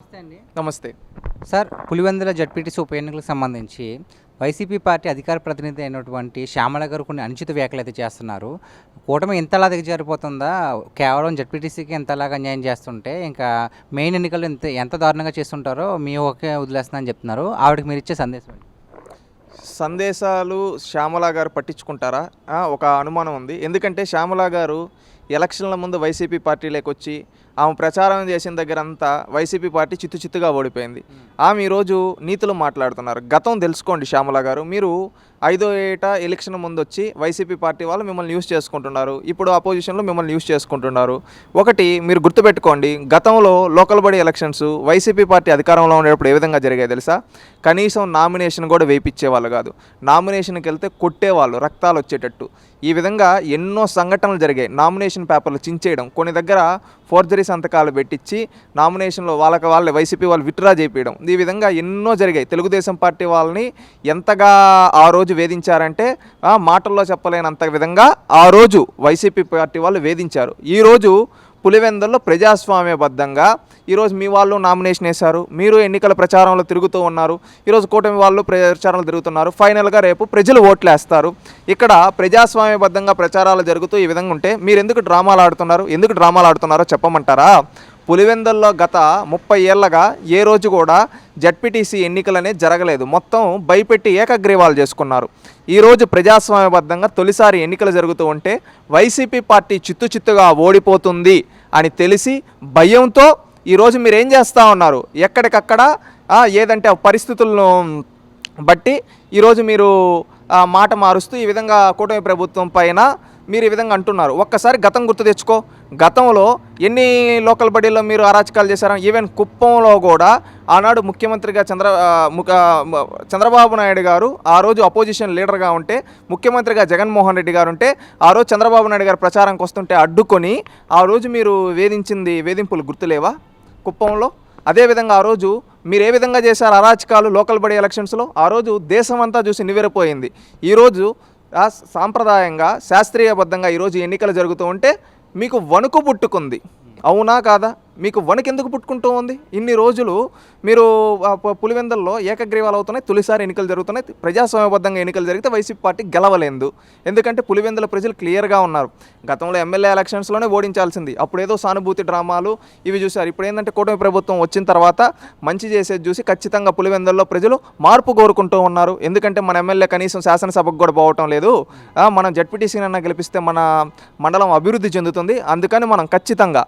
నమస్తే అండి. నమస్తే. సార్, పులివెందుల జడ్పీటీసీ ఉప ఎన్నికలకు సంబంధించి వైసీపీ పార్టీ అధికార ప్రతినిధి అయినటువంటి శ్యామల గారు కొన్ని అనుచిత వ్యాఖ్యలు అయితే చేస్తున్నారు. కూటమి ఇంతలా దిగజారిపోతుందా? కేవలం జడ్పీటీసీకి ఇంతలాగా అన్యాయం చేస్తుంటే ఇంకా మెయిన్ ఎన్నికలు ఎంత దారుణంగా చేస్తుంటారో మీ ఒకే వదిలేస్తుందని చెప్తున్నారు. ఆవిడకి మీరు ఇచ్చే సందేశం ఏంటి? సందేశాలు శ్యామల గారు పట్టించుకుంటారా? ఒక అనుమానం ఉంది. ఎందుకంటే శ్యామల గారు ఎలక్షన్ల ముందు వైసీపీ పార్టీలోకి వచ్చి ఆమె ప్రచారం చేసిన దగ్గర అంతా వైసీపీ పార్టీ చిత్తుగా ఓడిపోయింది. ఆమె ఈరోజు నీతులు మాట్లాడుతున్నారు. గతం తెలుసుకోండి శ్యామల గారు. మీరు 5వ ఏట ఎలక్షన్ ముందు వచ్చి వైసీపీ పార్టీ వాళ్ళు మిమ్మల్ని యూజ్ చేసుకుంటున్నారు. ఇప్పుడు అపోజిషన్లో మిమ్మల్ని యూజ్ చేసుకుంటున్నారు. ఒకటి మీరు గుర్తుపెట్టుకోండి, గతంలో local body elections YCP party అధికారంలో ఉండేటప్పుడు ఏ విధంగా జరిగాయి తెలుసా? కనీసం నామినేషన్ కూడా వేయించేవాళ్ళు కాదు. నామినేషన్కి వెళ్తే కొట్టేవాళ్ళు, రక్తాలు వచ్చేటట్టు. ఈ విధంగా ఎన్నో సంఘటనలు జరిగాయి. నామినేషన్ పేపర్లు చించేయడం, కొన్ని దగ్గర ఫోర్జరీ సంతకాలు పెట్టించి నామినేషన్లో వాళ్ళే వైసీపీ వాళ్ళు విత్డ్రా చేయించడం, ఈ విధంగా ఎన్నో జరిగాయి. తెలుగుదేశం పార్టీ వాళ్ళని ఎంతగా ఆ రోజు వేధించారంటే మాటల్లో చెప్పలేనంత విధంగా ఆ రోజు వైసీపీ పార్టీ వాళ్ళు వేధించారు. ఈరోజు పులివెందుల్లో ప్రజాస్వామ్యబద్ధంగా ఈరోజు మీ వాళ్ళు నామినేషన్ వేశారు, మీరు ఎన్నికల ప్రచారంలో తిరుగుతూ ఉన్నారు. ఈరోజు కూటమి వాళ్ళు ప్రచారంలో తిరుగుతున్నారు. ఫైనల్గా రేపు ప్రజలు ఓట్లు వేస్తారు. ఇక్కడ ప్రజాస్వామ్యబద్ధంగా ప్రచారాలు జరుగుతూ ఈ విధంగా ఉంటే మీరు ఎందుకు డ్రామాలు ఆడుతున్నారో చెప్పమంటారా? పులివెందుల్లో గత 30 ఏళ్లగా ఏ రోజు కూడా జడ్పీటీసీ ఎన్నికలనే జరగలేదు. మొత్తం భయపెట్టి ఏకగ్రీవాలు చేసుకున్నారు. ఈరోజు ప్రజాస్వామ్యబద్ధంగా తొలిసారి ఎన్నికలు జరుగుతూ ఉంటే వైసీపీ పార్టీ చిత్తుగా ఓడిపోతుంది అని తెలిసి భయంతో ఈరోజు మీరు ఏం చేస్తూ ఉన్నారు? ఎక్కడికక్కడ ఏదంటే పరిస్థితులను బట్టి ఈరోజు మీరు మాట మారుస్తూ ఈ విధంగా కూటమి ప్రభుత్వం పైన మీరు ఈ విధంగా అంటున్నారు. ఒక్కసారి గతం గుర్తు తెచ్చుకో. గతంలో ఎన్ని లోకల్ బడీల్లో మీరు అరాచకాలు చేశారు? ఈవెన్ కుప్పంలో కూడా ఆనాడు ముఖ్యమంత్రిగా చంద్రబాబు నాయుడు గారు ఆ రోజు అపోజిషన్ లీడర్గా ఉంటే, ముఖ్యమంత్రిగా జగన్మోహన్ రెడ్డి గారు ఉంటే, ఆ రోజు చంద్రబాబు నాయుడు గారు ప్రచారంకి వస్తుంటే అడ్డుకొని ఆ రోజు మీరు వేధింపులు గుర్తులేవా కుప్పంలో? అదేవిధంగా ఆ రోజు మీరు ఏ విధంగా చేశారు అరాచకాలు లోకల్ బడీ ఎలక్షన్స్లో? ఆ రోజు దేశం అంతా చూసి నివ్వెరపోయింది. ఈరోజు సాంప్రదాయంగా శాస్త్రీయబద్ధంగా ఈరోజు ఎన్నికలు జరుగుతూ ఉంటే మీకు వణుకు పుట్టుకుంది. అవునా కాదా? మీకు వణుకు ఎందుకు పుట్టుకుంటూ ఉంది? ఇన్ని రోజులు మీరు పులివెందుల్లో ఏకగ్రీవాలు అవుతున్నాయి, తొలిసారి ఎన్నికలు జరుగుతున్నాయి. ప్రజాస్వామ్యబద్ధంగా ఎన్నికలు జరిగితే వైసీపీ పార్టీ గెలవలేదు. ఎందుకంటే పులివెందుల ప్రజలు క్లియర్గా ఉన్నారు. గతంలో ఎమ్మెల్యే ఎలక్షన్స్లోనే ఓడించాల్సింది. అప్పుడు ఏదో సానుభూతి డ్రామాలు ఇవి చూశారు. ఇప్పుడు ఏంటంటే కూటమి ప్రభుత్వం వచ్చిన తర్వాత మంచి చేసేది చూసి ఖచ్చితంగా పులివెందుల్లో ప్రజలు మార్పు కోరుకుంటూ ఉన్నారు. ఎందుకంటే మన ఎమ్మెల్యే కనీసం శాసనసభకు కూడా పోవటం లేదు. మనం జడ్పీటీసీనన్నా గెలిపిస్తే మన మండలం అభివృద్ధి చెందుతుంది. అందుకని మనం ఖచ్చితంగా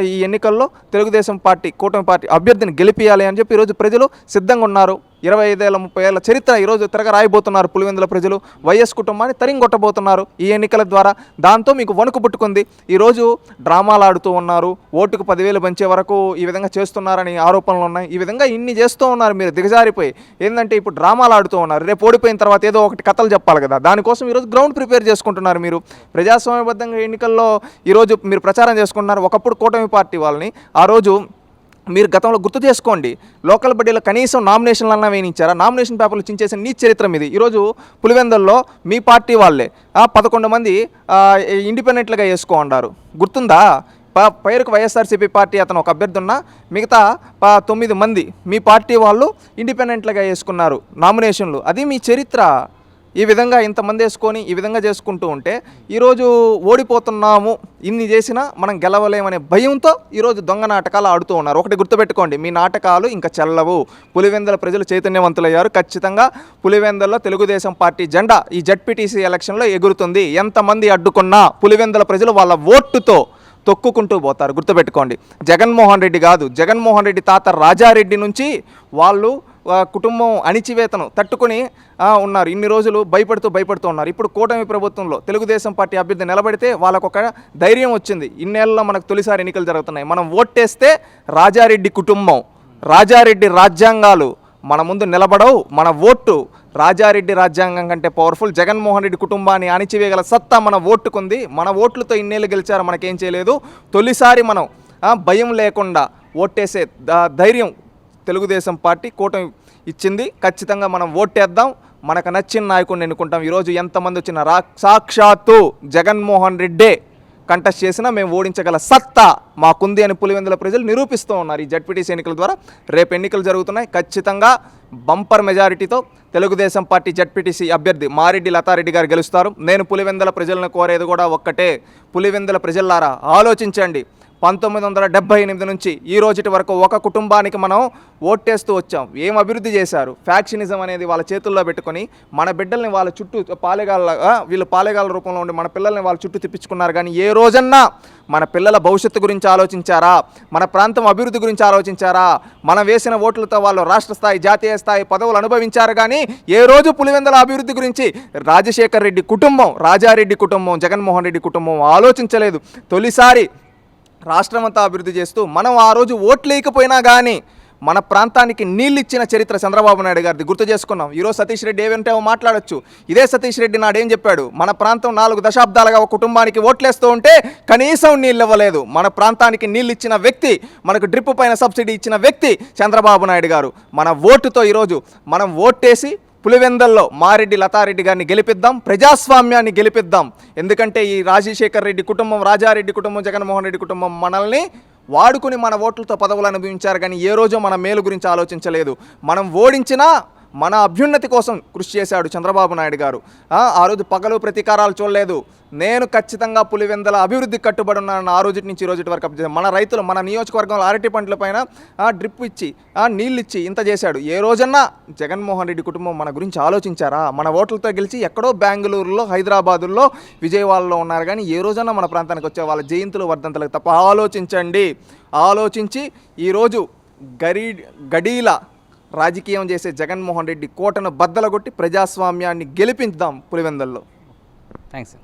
ఈ ఎన్నికల్లో తెలుగుదేశం పార్టీ కూటమి పార్టీ అభ్యర్థిని గెలిపియాలి అని చెప్పి ఈరోజు ప్రజలు సిద్ధంగా ఉన్నారు. 25 ఏళ్ళ 30 ఏళ్ళ చరిత్ర ఈరోజు తిరగ రాయబోతున్నారు. పులివెందుల ప్రజలు వైఎస్ కుటుంబాన్ని తరింగొట్టబోతున్నారు ఈ ఎన్నికల ద్వారా. దాంతో మీకు వణుకు పుట్టుకుంది. ఈరోజు డ్రామాలు ఆడుతూ ఉన్నారు. ఓటుకు 10,000 పంచే వరకు ఈ విధంగా చేస్తున్నారని ఆరోపణలు ఉన్నాయి. ఈ విధంగా ఇన్ని చేస్తూ ఉన్నారు. మీరు దిగజారిపోయి ఏంటంటే ఇప్పుడు డ్రామాలు ఆడుతూ ఉన్నారు. రేపు ఓడిపోయిన తర్వాత ఏదో ఒకటి కథలు చెప్పాలి కదా. దానికోసం ఈరోజు గ్రౌండ్ ప్రిపేర్ చేసుకుంటున్నారు. మీరు ప్రజాస్వామ్యబద్ధంగా ఎన్నికల్లో ఈరోజు మీరు ప్రచారం చేసుకుంటున్నారు. ఒకప్పుడు కూటమి పార్టీ వాళ్ళని ఆ రోజు మీరు గతంలో గుర్తు చేసుకోండి. లోకల్ బడ్డీలో కనీసం నామినేషన్లన్నా వేయించారా? నామినేషన్ పేపర్లు చించేసిన నీ చరిత్ర ఇది. ఈరోజు పులివెందుల్లో మీ పార్టీ వాళ్ళే 11 మంది ఇండిపెండెంట్లుగా వేసుకో అన్నారు. గుర్తుందా? పేరుకు వైఎస్ఆర్సీపీ పార్టీ అతను ఒక అభ్యర్థి ఉన్నా మిగతా 9 మంది మీ పార్టీ వాళ్ళు ఇండిపెండెంట్లుగా వేసుకున్నారు నామినేషన్లు. అది మీ చరిత్ర. ఈ విధంగా ఇంతమంది వేసుకొని ఈ విధంగా చేసుకుంటూ ఉంటే ఈరోజు ఓడిపోతున్నాము, ఇన్ని చేసినా మనం గెలవలేమనే భయంతో ఈరోజు దొంగ నాటకాలు ఆడుతూ ఉన్నారు. ఒకటి గుర్తుపెట్టుకోండి, మీ నాటకాలు ఇంకా చెల్లవు. పులివెందుల ప్రజలు చైతన్యవంతులయ్యారు. ఖచ్చితంగా పులివెందుల్లో తెలుగుదేశం పార్టీ జెండా ఈ జడ్పీటీసీ ఎలక్షన్లో ఎగురుతుంది. ఎంతమంది అడ్డుకున్నా పులివెందుల ప్రజలు వాళ్ళ ఓటుతో తొక్కుకుంటూ పోతారు. గుర్తుపెట్టుకోండి. జగన్మోహన్ రెడ్డి కాదు, జగన్మోహన్ రెడ్డి తాత రాజారెడ్డి నుంచి వాళ్ళు కుటుంబం అణిచివేతను తట్టుకుని ఉన్నారు. ఇన్ని రోజులు భయపడుతూ ఉన్నారు. ఇప్పుడు కూటమి ప్రభుత్వంలో తెలుగుదేశం పార్టీ అభ్యర్థి నిలబడితే వాళ్ళకొక ధైర్యం వచ్చింది. ఇన్నేళ్ళలో మనకు తొలిసారి ఎన్నికలు జరుగుతున్నాయి. మనం ఓటేస్తే రాజారెడ్డి కుటుంబం, రాజారెడ్డి రాజ్యాంగాలు మన ముందు నిలబడవు. మన ఓటు రాజారెడ్డి రాజ్యాంగం కంటే పవర్ఫుల్. జగన్మోహన్ రెడ్డి కుటుంబాన్ని అణిచివేయగల సత్తా మన ఓటుకుంది. మన ఓట్లతో ఇన్నేళ్ళు గెలిచారు, మనకేం చేయలేదు. తొలిసారి మనం భయం లేకుండా ఓటేసే ధైర్యం తెలుగుదేశం పార్టీ కూటమి ఇచ్చింది. ఖచ్చితంగా మనం ఓటేద్దాం, మనకు నచ్చిన నాయకుడిని ఎన్నుకుంటాం. ఈరోజు ఎంతమంది వచ్చిన సాక్షాత్తు జగన్మోహన్ రెడ్డే కంటెస్ట్ చేసినా మేము ఓడించగల సత్తా మాకుంది అని పులివెందుల ప్రజలు నిరూపిస్తూ ఉన్నారు ఈ జడ్పీటీసీ ఎన్నికల ద్వారా. రేపు ఎన్నికలు జరుగుతున్నాయి, ఖచ్చితంగా బంపర్ మెజారిటీతో తెలుగుదేశం పార్టీ జడ్పీటీసీ అభ్యర్థి మారెడ్డి లతారెడ్డి గారు గెలుస్తారు. నేను పులివెందుల ప్రజలను కోరేది కూడా ఒక్కటే, పులివెందుల ప్రజలారా ఆలోచించండి. 1978 నుంచి ఈ రోజుటి వరకు ఒక కుటుంబానికి మనం ఓటేస్తూ వచ్చాం. ఏం అభివృద్ధి చేశారు? ఫ్యాక్షనిజం అనేది వాళ్ళ చేతుల్లో పెట్టుకొని మన బిడ్డల్ని వాళ్ళ చుట్టూ వీళ్ళు పాలేగాళ్ళ రూపంలో ఉండి మన పిల్లల్ని వాళ్ళ చుట్టూ తిప్పించుకున్నారు. కానీ ఏ రోజన్నా మన పిల్లల భవిష్యత్తు గురించి ఆలోచించారా? మన ప్రాంతం అభివృద్ధి గురించి ఆలోచించారా? మనం వేసిన ఓట్లతో వాళ్ళు రాష్ట్ర స్థాయి, జాతీయ స్థాయి పదవులు అనుభవించారు. కానీ ఏ రోజు పులివెందుల అభివృద్ధి గురించి రాజశేఖర్ రెడ్డి కుటుంబం, రాజారెడ్డి కుటుంబం, జగన్మోహన్ రెడ్డి కుటుంబం ఆలోచించలేదు. తొలిసారి రాష్ట్రమంతా అభివృద్ధి చేస్తూ మనం ఆ రోజు ఓట్లు లేకపోయినా కానీ మన ప్రాంతానికి నీళ్ళు ఇచ్చిన చరిత్ర చంద్రబాబు నాయుడు గారిది గుర్తు చేసుకున్నాం. ఈరోజు సతీష్ రెడ్డి ఏమంటే మాట్లాడొచ్చు. ఇదే సతీష్ రెడ్డి నాడేం చెప్పాడు? మన ప్రాంతం 4 దశాబ్దాలుగా ఒక కుటుంబానికి ఓట్లేస్తూ ఉంటే కనీసం నీళ్ళు ఇవ్వలేదు. మన ప్రాంతానికి నీళ్ళు ఇచ్చిన వ్యక్తి, మనకు డ్రిప్ పైన సబ్సిడీ ఇచ్చిన వ్యక్తి చంద్రబాబు నాయుడు గారు. మన ఓటుతో ఈరోజు మనం ఓటేసి పులివెందల్లో మారెడ్డి లతారెడ్డి గారిని గెలిపిద్దాం, ప్రజాస్వామ్యాన్ని గెలిపిద్దాం. ఎందుకంటే ఈ రాజశేఖర్ రెడ్డి కుటుంబం, రాజారెడ్డి కుటుంబం, జగన్మోహన్ రెడ్డి కుటుంబం మనల్ని వాడుకుని మన ఓట్లతో పదవులు అనుభవించారు. కానీ ఏ రోజు మన మేలు గురించి ఆలోచించలేదు. మనం ఓడించినా మన అభ్యున్నతి కోసం కృషి చేశాడు చంద్రబాబు నాయుడు గారు. ఆ రోజు పగలు ప్రతీకారాలు చూడలేదు. నేను ఖచ్చితంగా పులివెందుల అభివృద్ధికి కట్టుబడి ఉన్నాను. ఆ రోజు నుంచి ఈ రోజు వరకు మన రైతులు, మన నియోజకవర్గంలో అరటి పంటల పైన డ్రిప్ ఇచ్చి నీళ్ళు ఇచ్చి ఇంత చేశాడు. ఏ రోజన్నా జగన్మోహన్ రెడ్డి కుటుంబం మన గురించి ఆలోచించారా? మన ఓట్లతో గెలిచి ఎక్కడో బెంగళూరులో, హైదరాబాదులో, విజయవాడలో ఉన్నారు. కానీ ఏ రోజన్నా మన ప్రాంతానికి వచ్చే వాళ్ళ జయంతులు, వర్ధంతులకు తప్ప ఆలోచించండి. ఆలోచించి ఈరోజు గడీల రాజకీయం చేసే జగన్మోహన్ రెడ్డి కోటను బద్దలగొట్టి ప్రజాస్వామ్యాన్ని గెలిపిద్దాం పులివెందుల్లో. థ్యాంక్స్.